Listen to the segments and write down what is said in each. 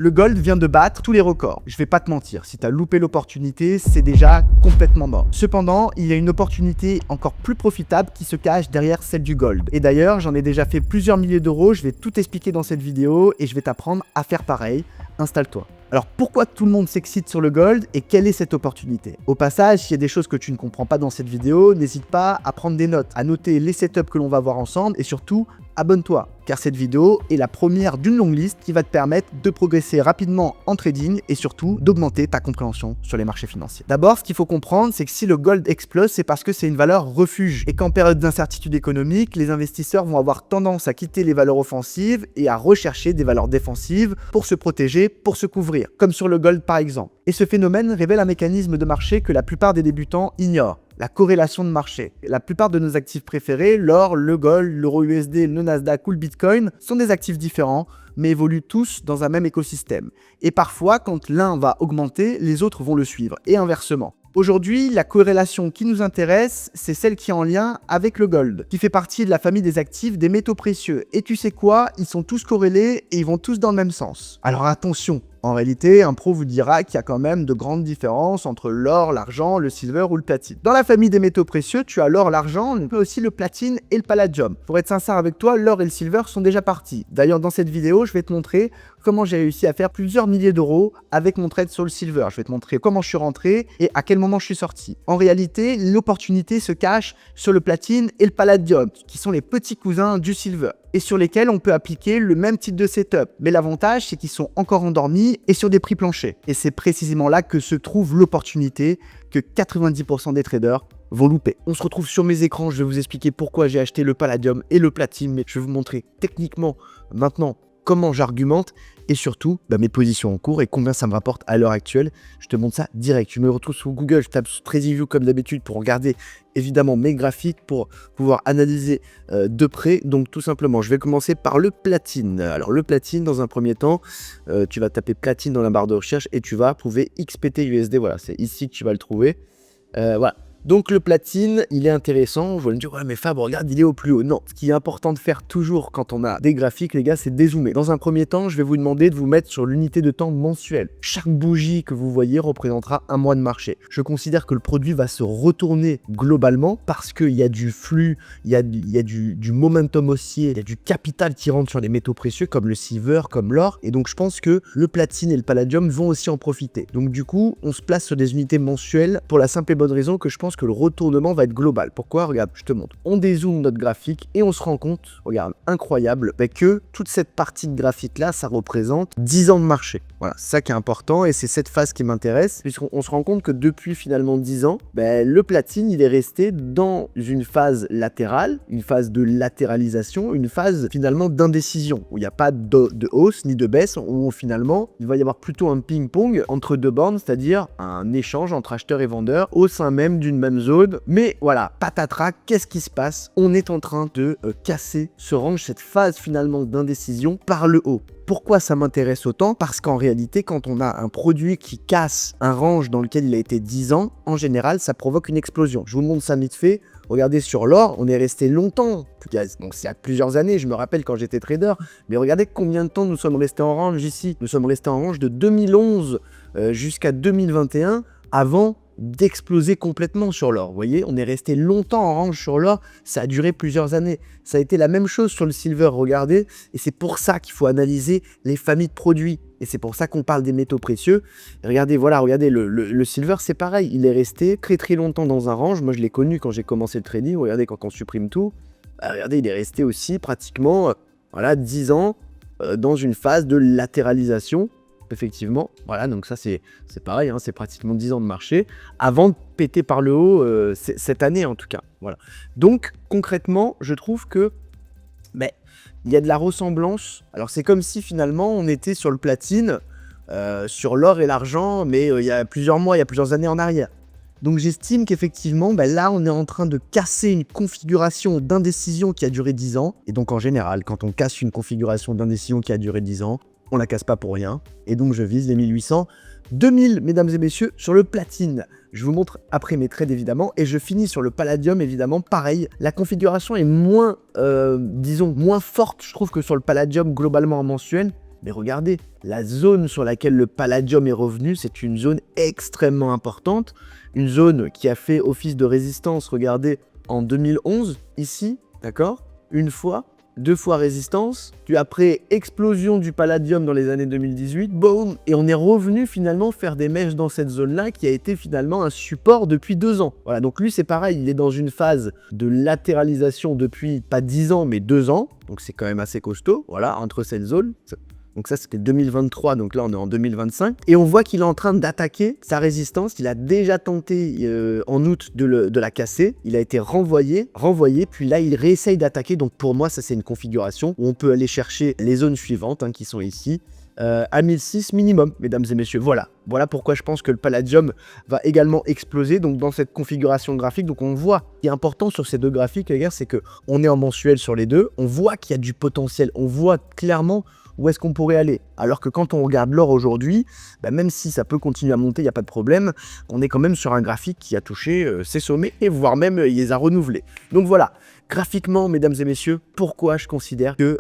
Le gold vient de battre tous les records. Je vais pas te mentir, si t'as loupé l'opportunité, c'est déjà complètement mort. Cependant, il y a une opportunité encore plus profitable qui se cache derrière celle du gold. Et d'ailleurs, j'en ai déjà fait plusieurs milliers d'euros, je vais tout expliquer dans cette vidéo et je vais t'apprendre à faire pareil. Installe-toi. Alors pourquoi tout le monde s'excite sur le gold et quelle est cette opportunité? Au passage, s'il y a des choses que tu ne comprends pas dans cette vidéo, n'hésite pas à prendre des notes, à noter les setups que l'on va voir ensemble et surtout, abonne-toi, car cette vidéo est la première d'une longue liste qui va te permettre de progresser rapidement en trading et surtout d'augmenter ta compréhension sur les marchés financiers. D'abord, ce qu'il faut comprendre, c'est que si le gold explose, c'est parce que c'est une valeur refuge et qu'en période d'incertitude économique, les investisseurs vont avoir tendance à quitter les valeurs offensives et à rechercher des valeurs défensives pour se protéger, pour se couvrir, comme sur le gold par exemple. Et ce phénomène révèle un mécanisme de marché que la plupart des débutants ignorent. La corrélation de marché. La plupart de nos actifs préférés, l'or, le gold, l'euro USD, le Nasdaq ou le Bitcoin, sont des actifs différents, mais évoluent tous dans un même écosystème. Et parfois, quand l'un va augmenter, les autres vont le suivre, et inversement. Aujourd'hui, la corrélation qui nous intéresse, c'est celle qui est en lien avec le gold, qui fait partie de la famille des actifs des métaux précieux. Et tu sais quoi? Ils sont tous corrélés et ils vont tous dans le même sens. Alors attention, en réalité, un pro vous dira qu'il y a quand même de grandes différences entre l'or, l'argent, le silver ou le platine. Dans la famille des métaux précieux, tu as l'or, l'argent, mais aussi le platine et le palladium. Pour être sincère avec toi, l'or et le silver sont déjà partis. D'ailleurs, dans cette vidéo, je vais te montrer comment j'ai réussi à faire plusieurs milliers d'euros avec mon trade sur le silver. Je vais te montrer comment je suis rentré et à quel moment je suis sorti. En réalité, l'opportunité se cache sur le platine et le palladium, qui sont les petits cousins du silver, et sur lesquels on peut appliquer le même type de setup. Mais l'avantage, c'est qu'ils sont encore endormis et sur des prix planchers. Et c'est précisément là que se trouve l'opportunité que 90% des traders vont louper. On se retrouve sur mes écrans, je vais vous expliquer pourquoi j'ai acheté le palladium et le platine, mais je vais vous montrer techniquement maintenant comment j'argumente et surtout mes positions en cours et combien ça me rapporte à l'heure actuelle. Je te montre ça direct. Je me retrouve sur Google, je tape TradingView comme d'habitude pour regarder évidemment mes graphiques pour pouvoir analyser de près. Donc tout simplement, je vais commencer par le platine. Alors le platine, dans un premier temps, tu vas taper platine dans la barre de recherche et tu vas trouver XPT USD. Voilà, c'est ici que tu vas le trouver. Voilà. Donc le platine, il est intéressant. Vous allez me dire, ouais mais Fab, regarde, il est au plus haut. Non, ce qui est important de faire toujours quand on a des graphiques, les gars, c'est dézoomer. Dans un premier temps, je vais vous demander de vous mettre sur l'unité de temps mensuelle. Chaque bougie que vous voyez représentera un mois de marché. Je considère que le produit va se retourner globalement parce qu'il y a du flux, il y a du momentum haussier, il y a du capital qui rentre sur les métaux précieux comme le silver, comme l'or. Et donc je pense que le platine et le palladium vont aussi en profiter. Donc du coup, on se place sur des unités mensuelles pour la simple et bonne raison que je pense que le retournement va être global. Pourquoi? Regarde, je te montre. On dézoome notre graphique et on se rend compte, regarde, incroyable, que toute cette partie de graphique là, ça représente 10 ans de marché. Voilà, c'est ça qui est important et c'est cette phase qui m'intéresse puisqu'on se rend compte que depuis finalement 10 ans, le platine, il est resté dans une phase latérale, une phase de latéralisation, une phase finalement d'indécision où il n'y a pas de hausse ni de baisse, où finalement il va y avoir plutôt un ping-pong entre deux bornes, c'est-à-dire un échange entre acheteurs et vendeurs au sein même d'une même zone. Mais voilà, patatras, qu'est-ce qui se passe? On est en train de casser ce range, cette phase finalement d'indécision par le haut. Pourquoi ça m'intéresse autant? Parce qu'en réalité, quand on a un produit qui casse un range dans lequel il a été 10 ans, en général, ça provoque une explosion. Je vous montre ça vite fait. Regardez sur l'or, on est resté longtemps. Donc c'est il y a plusieurs années, je me rappelle quand j'étais trader. Mais regardez combien de temps nous sommes restés en range ici. Nous sommes restés en range de 2011 jusqu'à 2021 avant d'exploser complètement sur l'or. Vous voyez, on est resté longtemps en range sur l'or, ça a duré plusieurs années. Ça a été la même chose sur le silver, regardez, et c'est pour ça qu'il faut analyser les familles de produits. Et c'est pour ça qu'on parle des métaux précieux. Et regardez, voilà, regardez, le silver, c'est pareil. Il est resté très très longtemps dans un range. Moi, je l'ai connu quand j'ai commencé le trading. Regardez, quand on supprime tout, regardez, il est resté aussi pratiquement 10 ans dans une phase de latéralisation. Effectivement, voilà, donc ça c'est pareil, c'est pratiquement 10 ans de marché avant de péter par le haut cette année en tout cas. Voilà. Donc concrètement, je trouve que il y a de la ressemblance. Alors c'est comme si finalement on était sur le platine, sur l'or et l'argent, mais il y a plusieurs mois, il y a plusieurs années en arrière. Donc j'estime qu'effectivement, là on est en train de casser une configuration d'indécision qui a duré 10 ans. Et donc en général, quand on casse une configuration d'indécision qui a duré 10 ans, on la casse pas pour rien, et donc je vise les 1800, 2000, mesdames et messieurs, sur le platine. Je vous montre après mes trades évidemment, et je finis sur le palladium évidemment, pareil. La configuration est moins, disons, moins forte, je trouve, que sur le palladium globalement en mensuel, Mais regardez, la zone sur laquelle le palladium est revenu, c'est une zone extrêmement importante, une zone qui a fait office de résistance, regardez, en 2011, ici, d'accord? Une fois, 2 fois résistance, puis après explosion du palladium dans les années 2018, boum, et on est revenu finalement faire des mèches dans cette zone-là qui a été finalement un support depuis 2 ans. Voilà, donc lui c'est pareil, il est dans une phase de latéralisation depuis pas 10 ans mais 2 ans, donc c'est quand même assez costaud, voilà, entre cette zone. Donc ça, c'était 2023, donc là, on est en 2025. Et on voit qu'il est en train d'attaquer sa résistance. Il a déjà tenté en août de la casser. Il a été renvoyé, puis là, il réessaye d'attaquer. Donc pour moi, ça, c'est une configuration où on peut aller chercher les zones suivantes, qui sont ici, à 1006 minimum, mesdames et messieurs. Voilà pourquoi je pense que le palladium va également exploser donc dans cette configuration graphique. Donc on voit, ce qui est important sur ces deux graphiques, les gars, c'est qu'on est en mensuel sur les deux. On voit qu'il y a du potentiel. On voit clairement où est-ce qu'on pourrait aller. Alors que quand on regarde l'or aujourd'hui, même si ça peut continuer à monter, il n'y a pas de problème, on est quand même sur un graphique qui a touché ses sommets, et voire même il les a renouvelés. Donc voilà, graphiquement, mesdames et messieurs, pourquoi je considère que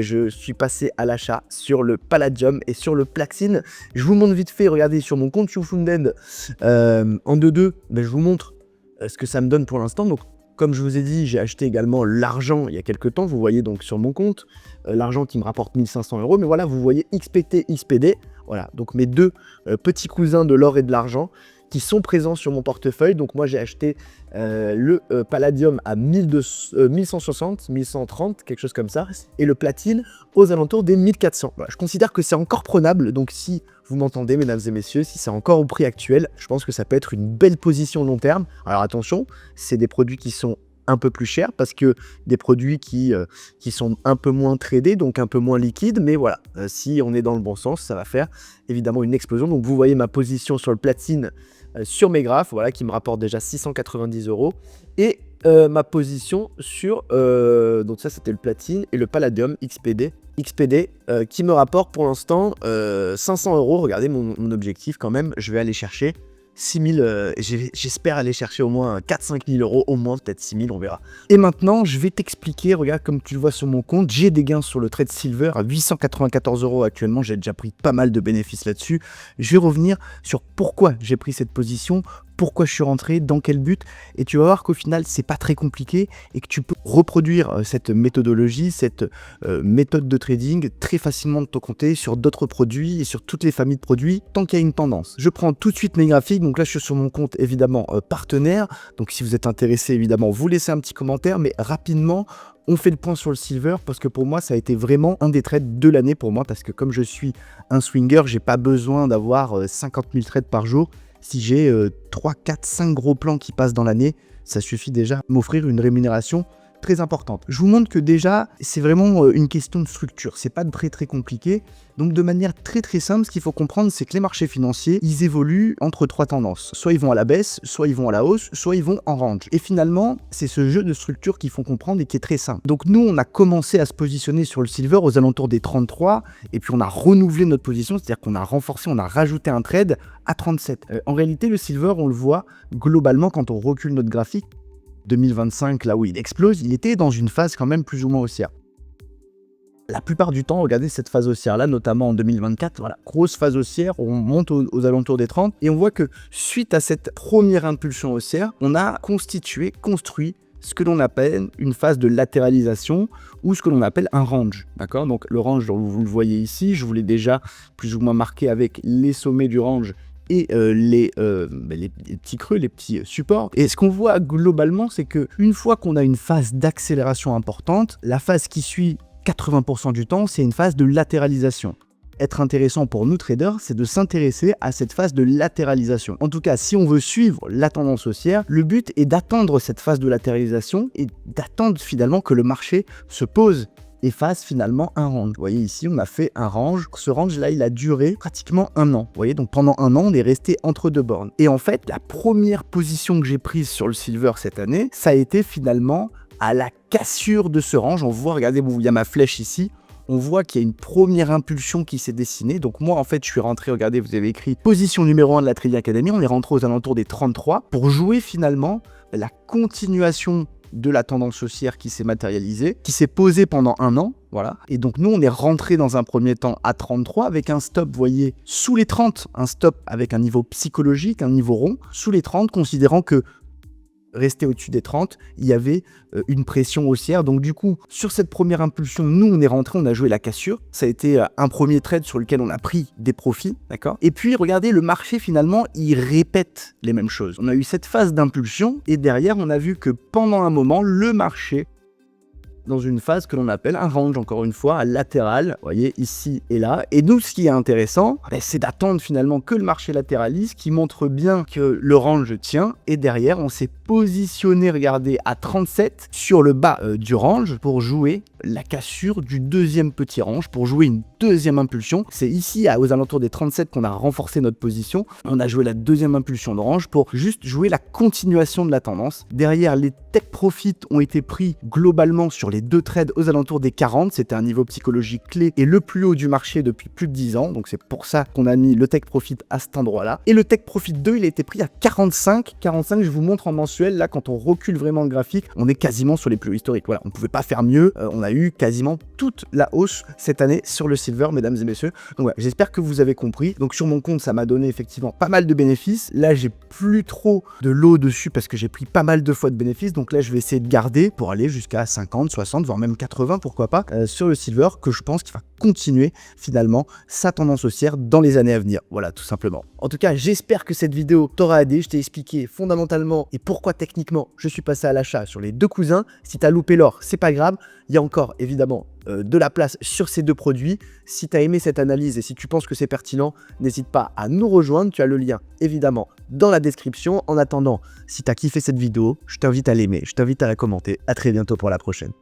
je suis passé à l'achat sur le palladium et sur le plaxine. Je vous montre vite fait, regardez sur mon compte YouFunded en 2-2, je vous montre ce que ça me donne pour l'instant. Donc comme je vous ai dit, j'ai acheté également l'argent il y a quelques temps, vous voyez donc sur mon compte, l'argent qui me rapporte 1500 €, mais voilà, vous voyez XPT, XPD, voilà, donc mes deux petits cousins de l'or et de l'argent qui sont présents sur mon portefeuille. Donc moi j'ai acheté le palladium à 1160, 1130, quelque chose comme ça, et le platine aux alentours des 1400. Voilà, je considère que c'est encore prenable, donc si vous m'entendez mesdames et messieurs, si c'est encore au prix actuel, je pense que ça peut être une belle position long terme. Alors attention, c'est des produits qui sont un peu plus chers parce que des produits qui sont un peu moins tradés, donc un peu moins liquides, mais voilà, si on est dans le bon sens, ça va faire évidemment une explosion. Donc vous voyez ma position sur le platine sur mes graphes, voilà, qui me rapporte déjà 690 €, et ma position sur, donc ça c'était le platine, et le palladium XPD qui me rapporte pour l'instant 500 €. Regardez mon objectif quand même, je vais aller chercher 6000, j'espère aller chercher au moins 4-5 000 €, au moins peut-être 6 000, on verra. Et maintenant, je vais t'expliquer, regarde, comme tu le vois sur mon compte, j'ai des gains sur le trade silver à 894 € actuellement, j'ai déjà pris pas mal de bénéfices là-dessus. Je vais revenir sur pourquoi j'ai pris cette position, pourquoi je suis rentré, dans quel but, et tu vas voir qu'au final, c'est pas très compliqué et que tu peux reproduire cette méthodologie, cette méthode de trading très facilement de ton côté sur d'autres produits et sur toutes les familles de produits tant qu'il y a une tendance. Je prends tout de suite mes graphiques, donc là je suis sur mon compte évidemment partenaire, donc si vous êtes intéressé évidemment, vous laissez un petit commentaire, mais rapidement, on fait le point sur le silver parce que pour moi, ça a été vraiment un des trades de l'année pour moi parce que comme je suis un swinger, j'ai pas besoin d'avoir 50 000 trades par jour. Si j'ai 3, 4, 5 gros plans qui passent dans l'année, ça suffit déjà à m'offrir une rémunération très importante. Je vous montre que déjà, c'est vraiment une question de structure. C'est pas très compliqué. Donc de manière très simple, ce qu'il faut comprendre, c'est que les marchés financiers, ils évoluent entre 3 tendances. Soit ils vont à la baisse, soit ils vont à la hausse, soit ils vont en range. Et finalement, c'est ce jeu de structure qu'il faut comprendre et qui est très simple. Donc nous, on a commencé à se positionner sur le silver aux alentours des 33, et puis on a renouvelé notre position, c'est-à-dire qu'on a renforcé, on a rajouté un trade à 37. En réalité, le silver, on le voit globalement quand on recule notre graphique, 2025, là où il explose, il était dans une phase quand même plus ou moins haussière. La plupart du temps, regardez cette phase haussière-là, notamment en 2024, voilà, grosse phase haussière, on monte aux alentours des 30, et on voit que suite à cette première impulsion haussière, on a construit ce que l'on appelle une phase de latéralisation, ou ce que l'on appelle un range, d'accord? Donc le range, vous le voyez ici, je vous l'ai déjà plus ou moins marqué avec les sommets du range, et les petits creux, les petits supports. Et ce qu'on voit globalement, c'est qu'une fois qu'on a une phase d'accélération importante, la phase qui suit 80% du temps, c'est une phase de latéralisation. Être intéressant pour nous traders, c'est de s'intéresser à cette phase de latéralisation. En tout cas, si on veut suivre la tendance haussière, le but est d'attendre cette phase de latéralisation et d'attendre finalement que le marché se pose et fasse finalement un range. Vous voyez ici, on a fait un range. Ce range-là, il a duré pratiquement 1 an. Vous voyez, donc pendant 1 an, on est resté entre 2 bornes. Et en fait, la première position que j'ai prise sur le silver cette année, ça a été finalement à la cassure de ce range. On voit, regardez, il y a ma flèche ici. On voit qu'il y a une première impulsion qui s'est dessinée. Donc moi, en fait, je suis rentré, regardez, vous avez écrit position numéro 1 de la Trading Academy. On est rentré aux alentours des 33 pour jouer finalement la continuation de la tendance haussière qui s'est matérialisée, qui s'est posée pendant 1 an. voilà. Et donc nous, on est rentré dans un premier temps à 33 avec un stop, vous voyez, sous les 30, un stop avec un niveau psychologique, un niveau rond, sous les 30, considérant que rester au-dessus des 30, il y avait une pression haussière. Donc du coup, sur cette première impulsion, nous, on est rentré, on a joué la cassure. Ça a été un premier trade sur lequel on a pris des profits, d'accord? Et puis, regardez, le marché, finalement, il répète les mêmes choses. On a eu cette phase d'impulsion et derrière, on a vu que pendant un moment, le marché dans une phase que l'on appelle un range, encore une fois, latéral, vous voyez, ici et là. Et nous, ce qui est intéressant, c'est d'attendre finalement que le marché latéralise, qui montre bien que le range tient. Et derrière, on s'est positionné, regardez, à 37 sur le bas du range pour jouer la cassure du deuxième petit range, pour jouer une deuxième impulsion. C'est ici, aux alentours des 37, qu'on a renforcé notre position. On a joué la deuxième impulsion de range pour juste jouer la continuation de la tendance. Derrière, les take profits ont été pris globalement sur les deux trades aux alentours des 40. C'était un niveau psychologique clé et le plus haut du marché depuis plus de 10 ans. Donc c'est pour ça qu'on a mis le take profit à cet endroit-là. Et le take profit 2, il a été pris à 45. 45, je vous montre en mensuel. Là, quand on recule vraiment le graphique, on est quasiment sur les plus hauts historiques. Voilà, on ne pouvait pas faire mieux. On a eu quasiment toute la hausse cette année sur le silver, mesdames et messieurs. Donc voilà, j'espère que vous avez compris. Donc sur mon compte, ça m'a donné effectivement pas mal de bénéfices. Là, j'ai plus trop de lot dessus parce que j'ai pris pas mal de fois de bénéfices. Donc là, je vais essayer de garder pour aller jusqu'à 50, 60, voire même 80, pourquoi pas, sur le silver, que je pense qu'il va continuer finalement sa tendance haussière dans les années à venir. Voilà, tout simplement. En tout cas, j'espère que cette vidéo t'aura aidé. Je t'ai expliqué fondamentalement et pourquoi techniquement je suis passé à l'achat sur les deux cousins. Si tu as loupé l'or, c'est pas grave. Il y a encore évidemment de la place sur ces deux produits. Si tu as aimé cette analyse et si tu penses que c'est pertinent, n'hésite pas à nous rejoindre. Tu as le lien évidemment dans la description. En attendant, si tu as kiffé cette vidéo, je t'invite à l'aimer, je t'invite à la commenter. À très bientôt pour la prochaine.